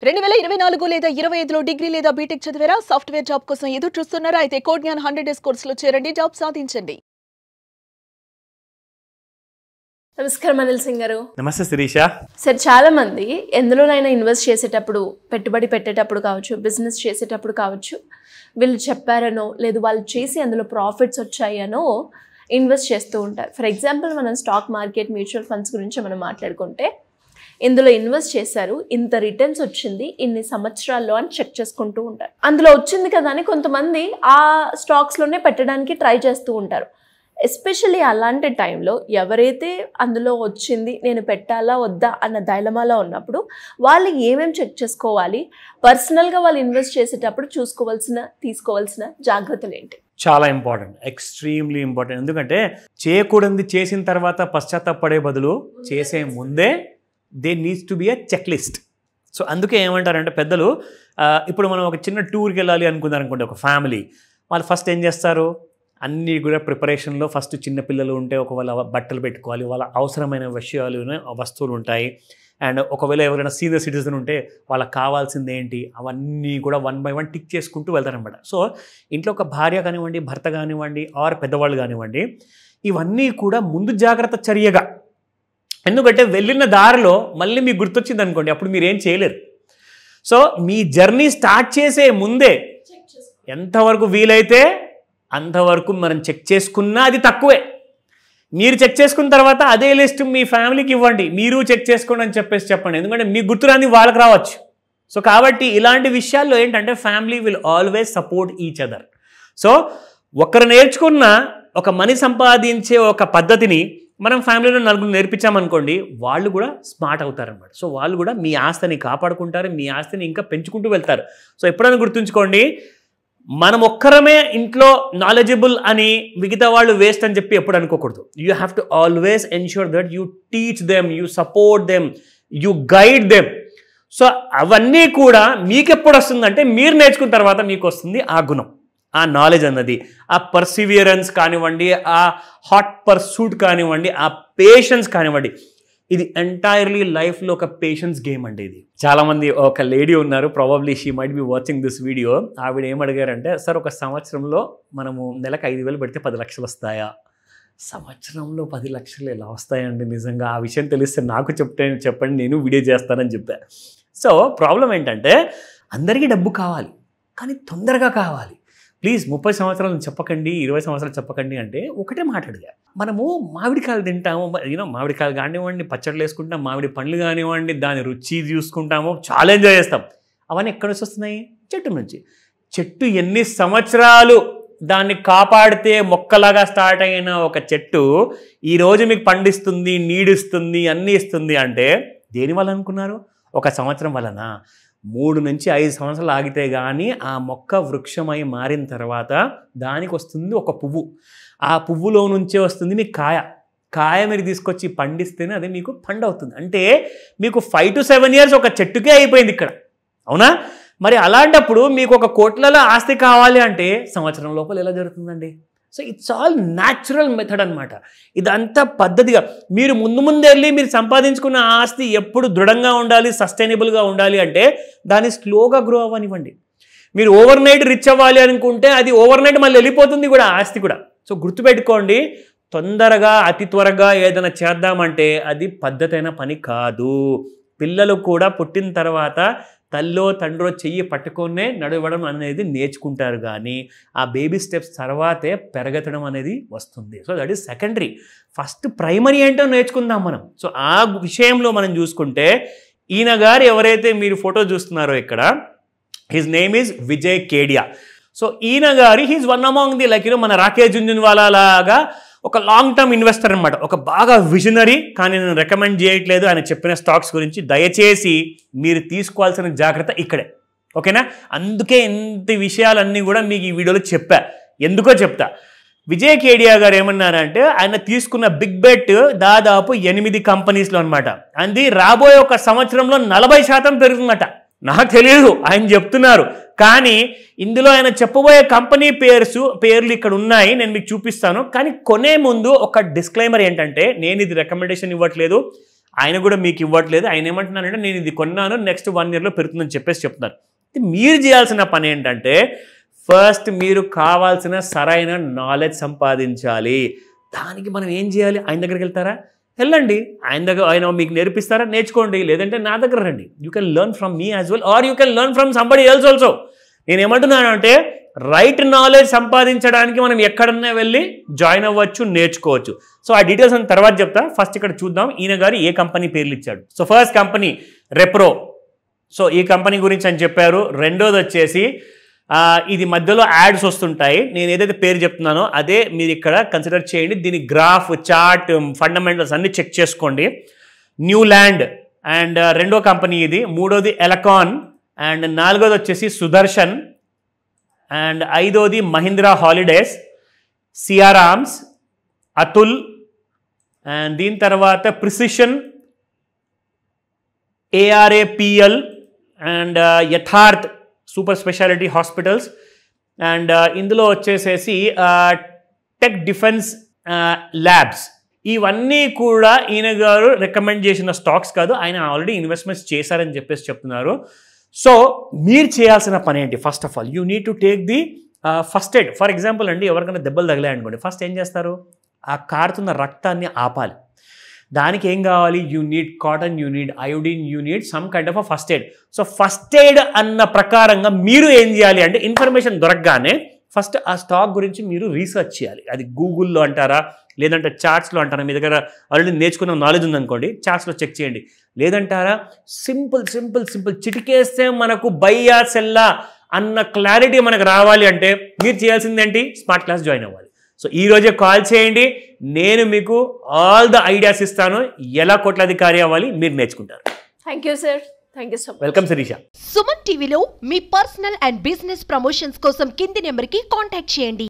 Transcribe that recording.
2024 లేదా 25లో డిగ్రీ లేదా బీటెక్ చదివారా? సాఫ్ట్‌వేర్ జాబ్ కోసం ఎదురు చూస్తున్నారా? అయితే కోడ్ జ్ఞాన్ 100 డేస్ కోర్సులో చేరండి, జాబ్ సాధించండి. నమస్కారం అనిల్ సింగ్ గారు. నమస్తే శిరీష. సార్, చాలా మంది ఎందులోనైనా ఇన్వెస్ట్ చేసేటప్పుడు, పెట్టుబడి పెట్టేటప్పుడు కావచ్చు, బిజినెస్ చేసేటప్పుడు కావచ్చు, వీళ్ళు చెప్పారనో లేదు వాళ్ళు చేసి అందులో ప్రాఫిట్స్ వచ్చాయనో ఇన్వెస్ట్ చేస్తూ ఉంటారు. ఫర్ ఎగ్జాంపుల్ మనం స్టాక్ మార్కెట్, మ్యూచువల్ ఫండ్స్ గురించి మనం మాట్లాడుకుంటే ఇందులో ఇన్వెస్ట్ చేశారు, ఇంత రిటర్న్స్ వచ్చింది ఇన్ని సంవత్సరాల్లో అని చెక్ చేసుకుంటూ ఉంటారు. అందులో వచ్చింది కదా అని కొంతమంది ఆ స్టాక్స్లోనే పెట్టడానికి ట్రై చేస్తూ ఉంటారు. ఎస్పెషల్లీ అలాంటి టైంలో ఎవరైతే అందులో వచ్చింది నేను పెట్టాలా వద్దా అన్న డైలమాలో ఉన్నప్పుడు వాళ్ళు ఏమేమి చెక్ చేసుకోవాలి, పర్సనల్గా వాళ్ళు ఇన్వెస్ట్ చేసేటప్పుడు తీసుకోవాల్సిన జాగ్రత్తలు ఏంటి? చాలా ఇంపార్టెంట్, ఎక్స్ట్రీమ్లీ ఇంపార్టెంట్. ఎందుకంటే చేయకూడదు చేసిన తర్వాత పశ్చాత్తాపడే బదులు చేసే ముందే they needs to be a checklist. So అందుకే ఏమంటారంటే పెద్దలు, ఇప్పుడు మనం ఒక చిన్న టూర్కి వెళ్ళాలి అనుకుంటే ఒక ఫ్యామిలీ వాళ్ళు ఫస్ట్ ఏం చేస్తారు, అన్నీ కూడా ప్రిపరేషన్లో ఫస్ట్ చిన్నపిల్లలు ఉంటే వాళ్ళ బట్టలు పెట్టుకోవాలి, వాళ్ళ అవసరమైన వస్తువులు ఉంటాయి. అండ్ ఒకవేళ ఎవరైనా సీనియర్ సిటిజన్ ఉంటే వాళ్ళకి కావాల్సింది ఏంటి అవన్నీ కూడా 1 by 1 టిక్ చేసుకుంటూ వెళ్తారనమాట. సో ఇంట్లో ఒక భార్య కానివ్వండి, భర్త కానివ్వండి, ఆర్ పెద్దవాళ్ళు కానివ్వండి, ఇవన్నీ కూడా ముందు జాగ్రత్త చర్యగా, ఎందుకంటే వెళ్ళిన దారిలో మళ్ళీ మీకు గుర్తొచ్చింది అనుకోండి, అప్పుడు మీరు ఏం చేయలేరు. సో మీ జర్నీ స్టార్ట్ చేసే ముందే ఎంతవరకు వీలైతే అంతవరకు మనం చెక్ చేసుకున్నా అది తక్కువే. మీరు చెక్ చేసుకున్న తర్వాత అదే లిస్ట్ మీ ఫ్యామిలీకి ఇవ్వండి, మీరు చెక్ చేసుకోండి అని చెప్పండి. ఎందుకంటే మీకు గుర్తురాని వాళ్ళకి రావచ్చు. సో కాబట్టి ఇలాంటి విషయాల్లో ఏంటంటే family will always support each other. So ఒకరు నేర్చుకున్న ఒక మనీ సంపాదించే ఒక పద్ధతిని మనం ఫ్యామిలీలో నలుగురు నేర్పించామనుకోండి, వాళ్ళు కూడా స్మార్ట్ అవుతారనమాట. సో వాళ్ళు కూడా మీ ఆస్తిని కాపాడుకుంటారు, మీ ఆస్తిని ఇంకా పెంచుకుంటూ వెళ్తారు. సో ఎప్పుడైనా గుర్తుంచుకోండి, మనం ఒక్కరమే ఇంట్లో నాలెడ్జబుల్ అని మిగతా వాళ్ళు వేస్ట్ అని చెప్పి ఎప్పుడు అనుకోకూడదు. You have to always ensure that you teach them, you support them, you guide them. So అవన్నీ కూడా మీకు ఎప్పుడు వస్తుందంటే మీరు నేర్చుకున్న తర్వాత మీకు వస్తుంది ఆ గుణం, ఆ నాలెడ్జ్ అన్నది, ఆ పర్సివియరెన్స్ కానివ్వండి, ఆ హాట్ పర్సూట్ కానివ్వండి, ఆ పేషెన్స్ కానివ్వండి. ఇది ఎంటైర్లీ లైఫ్లో ఒక పేషెన్స్ గేమ్ అండి. ఇది చాలామంది, ఒక లేడీ ఉన్నారు, probably she might be watching this video. ఆవిడ ఏమడిగారంటే, సార్ ఒక సంవత్సరంలో మనము నెలకు 5,000 పెడితే 10 లక్షలు వస్తాయా? సంవత్సరంలో 10 లక్షలు ఎలా వస్తాయండి? నిజంగా ఆ విషయం తెలిస్తే నాకు చెప్పండి, నేను వీడియో చేస్తానని చెప్పా. సో ప్రాబ్లం ఏంటంటే అందరికీ డబ్బు కావాలి, కానీ తొందరగా కావాలి. ప్లీజ్ 30 సంవత్సరాలు చెప్పకండి, 20 సంవత్సరాలు చెప్పకండి అంటే ఒకటే మాట అడిగా. మనము మామిడికాయలు తింటాము, మామిడికాయలు కానివ్వండి, పచ్చళ్ళు వేసుకుంటాం, మామిడి పండ్లు కానివ్వండి, దాని రుచి చూసుకుంటాము, చాలా ఎంజాయ్ చేస్తాం. అవన్నీ ఎక్కడ నుంచి వస్తున్నాయి? చెట్టు నుంచి. చెట్టు ఎన్ని సంవత్సరాలు దాన్ని కాపాడితే మొక్కలాగా స్టార్ట్ అయిన ఒక చెట్టు ఈరోజు మీకు పండిస్తుంది, నీడిస్తుంది, అన్నీ ఇస్తుంది అంటే దేనివల్ల అనుకున్నారు? ఒక సంవత్సరం వలన. 3 నుంచి 5 సంవత్సరాలు ఆగితే కానీ ఆ మొక్క వృక్షమై మారిన తర్వాత దానికి వస్తుంది ఒక పువ్వు. ఆ పువ్వులో నుంచే వస్తుంది మీకు కాయ మీరు తీసుకొచ్చి పండిస్తేనే అది మీకు పండు అవుతుంది. అంటే మీకు 5 to 7 years ఒక చెట్టుకే అయిపోయింది ఇక్కడ, అవునా? మరి అలాంటప్పుడు మీకు 1 కోట్లలో ఆస్తి కావాలి అంటే సంవత్సరం లోపల ఎలా జరుగుతుందండి? So it's all natural method అనమాట. ఇదంతా పద్ధతిగా మీరు ముందే వెళ్ళి మీరు సంపాదించుకున్న ఆస్తి ఎప్పుడు దృఢంగా ఉండాలి, సస్టైనబుల్గా ఉండాలి అంటే దాన్ని స్లోగా గ్రో అవ్వనివ్వండి. మీరు ఓవర్ నైట్ రిచ్ అవ్వాలి అనుకుంటే అది ఓవర్ నైట్ మళ్ళీ వెళ్ళిపోతుంది కూడా ఆస్తి కూడా. సో గుర్తుపెట్టుకోండి, తొందరగా అతి త్వరగా ఏదైనా చేద్దామంటే అది పద్ధతైన పని కాదు. పిల్లలు కూడా పుట్టిన తర్వాత తల్లో తండ్రో చెయ్యి పట్టుకొనే నడవడం అనేది నేర్చుకుంటారు, కానీ ఆ బేబీ స్టెప్స్ తర్వాతే పెరగటం అనేది వస్తుంది. So that is secondary. First primary ఏంటో నేర్చుకుందాం మనం. సో ఆ విషయంలో మనం చూసుకుంటే ఈయన గారు ఎవరైతే మీరు ఫోటో చూస్తున్నారో ఇక్కడ, his name is Vijay Kedia. So ఈయన గారు he's one among the like మన రాకేష్ జుంజున్వాలా లాగా ఒక లాంగ్ టర్మ్ ఇన్వెస్టర్ అనమాట, ఒక బాగా విజనరీ. కానీ నేను రికమెండ్ చేయట్లేదు ఆయన చెప్పిన స్టాక్స్ గురించి. దయచేసి మీరు తీసుకోవాల్సిన జాగ్రత్త ఇక్కడే, ఓకేనా? అందుకే ఇంత విషయాలన్నీ కూడా మీకు ఈ వీడియోలో చెప్పా. ఎందుకో చెప్తా. విజయ్ కేడియా గారు ఏమన్నారంటే ఆయన తీసుకున్న బిగ్ బెట్ దాదాపు 8 కంపెనీస్లో అనమాట. అది రాబోయే 1 సంవత్సరంలో 40% పెరుగుతుందట. నాకు తెలియదు, ఆయన చెప్తున్నారు. కానీ ఇందులో ఆయన చెప్పబోయే కంపెనీ పేర్లు ఇక్కడ ఉన్నాయి, నేను మీకు చూపిస్తాను. కానీ కొనే ముందు ఒక డిస్క్లైమర్ ఏంటంటే, నేను ఇది రికమెండేషన్ ఇవ్వట్లేదు, ఆయన కూడా మీకు ఇవ్వట్లేదు. ఆయన ఏమంటున్నారంటే నేను ఇది కొన్నాను, నెక్స్ట్ 1 yearలో పెరుగుతుందని చెప్తున్నారు. మీరు చేయాల్సిన పని ఏంటంటే ఫస్ట్ మీరు కావాల్సిన సరైన నాలెడ్జ్ సంపాదించాలి. దానికి మనం ఏం చేయాలి? ఆయన దగ్గరికి వెళ్తారా? వెళ్ళండి. ఆయన మీకు నేర్పిస్తారా? నేర్చుకోండి. లేదంటే నా దగ్గర రండి. You can learn from me as well or you can learn from somebody else also. నేను ఏమంటున్నాను అంటే రైట్ నాలెడ్జ్ సంపాదించడానికి మనం ఎక్కడన్నా వెళ్ళి జాయిన్ అవ్వచ్చు, నేర్చుకోవచ్చు. సో ఆ డీటెయిల్స్ అని తర్వాత చెప్తా. ఫస్ట్ ఇక్కడ చూద్దాం ఈయన గారు ఏ కంపెనీ పేర్లు ఇచ్చాడు. So first company Repro. So ఈ కంపెనీ గురించి అని చెప్పారు. రెండోది వచ్చేసి ఇది మధ్యలో యాడ్స్ వస్తుంటాయి. నేను ఏదైతే పేరు చెప్తున్నానో అదే మీరు ఇక్కడ కన్సిడర్ చేయండి. దీని గ్రాఫ్, చార్ట్, ఫండమెంటల్స్ అన్ని చెక్ చేసుకోండి. న్యూ ల్యాండ్ అండ్ రెండో కంపెనీ ఇది. మూడోది ఎలకాన్ అండ్ నాలుగోది వచ్చేసి సుదర్శన్ అండ్ ఐదోది Mahindra holidays, CR arms, Atul and దీని తర్వాత precision, ARAPL and Yatharth super speciality hospitals and ఇందులో వచ్చేసేసి టెక్ డిఫెన్స్ ల్యాబ్స్. ఇవన్నీ కూడా ఈయన గారు రికమెండ్ చేసిన స్టాక్స్ కాదు, ఆయన ఆల్రెడీ ఇన్వెస్ట్మెంట్స్ చేశారని చెప్పేసి చెప్తున్నారు. సో మీరు చేయాల్సిన పని ఏంటి? First of all you need to take the first aid. For example అండి, ఎవరికైనా దెబ్బలు తగిలాయనుకోండి, ఫస్ట్ ఏం చేస్తారు? ఆ కారుతున్న రక్తాన్ని ఆపాలి. దానికి ఏం కావాలి? You need cotton, you need iodine, you need some kind of a first aid. So first aid అన్న ప్రకారంగా మీరు ఏం చేయాలి అంటే ఇన్ఫర్మేషన్ దొరకగానే ఫస్ట్ ఆ స్టాక్ గురించి మీరు రీసెర్చ్ చేయాలి. అది గూగుల్లో అంటారా, లేదంటే చార్ట్స్లో అంటారా? మీ దగ్గర ఆల్రెడీ నేర్చుకున్న నాలెడ్జ్ ఉందనుకోండి, చార్ట్స్లో చెక్ చేయండి. లేదంటారా సింపుల్ చిటికేస్తే మనకు బయ్యా సెల్లా అన్న క్లారిటీ మనకు రావాలి అంటే మీరు చేయాల్సింది ఏంటి? స్మార్ట్ క్లాస్ జాయిన్ అవ్వాలి. సో ఈ రోజే కాల్ చేయండి, నేను మీకు ఆల్ ద ఐడియాస్ ఇస్తాను. ఎలా కోట్లాధికారి అవ్వాలి మీరు నేర్చుకుంటారు. Thank you sir. Thank you so much. Welcome Shirisha. Suman టీవీలో మీ పర్సనల్ అండ్ బిజినెస్ ప్రమోషన్స్ కోసం కింది నెంబర్కి కాంటాక్ట్ చేయండి.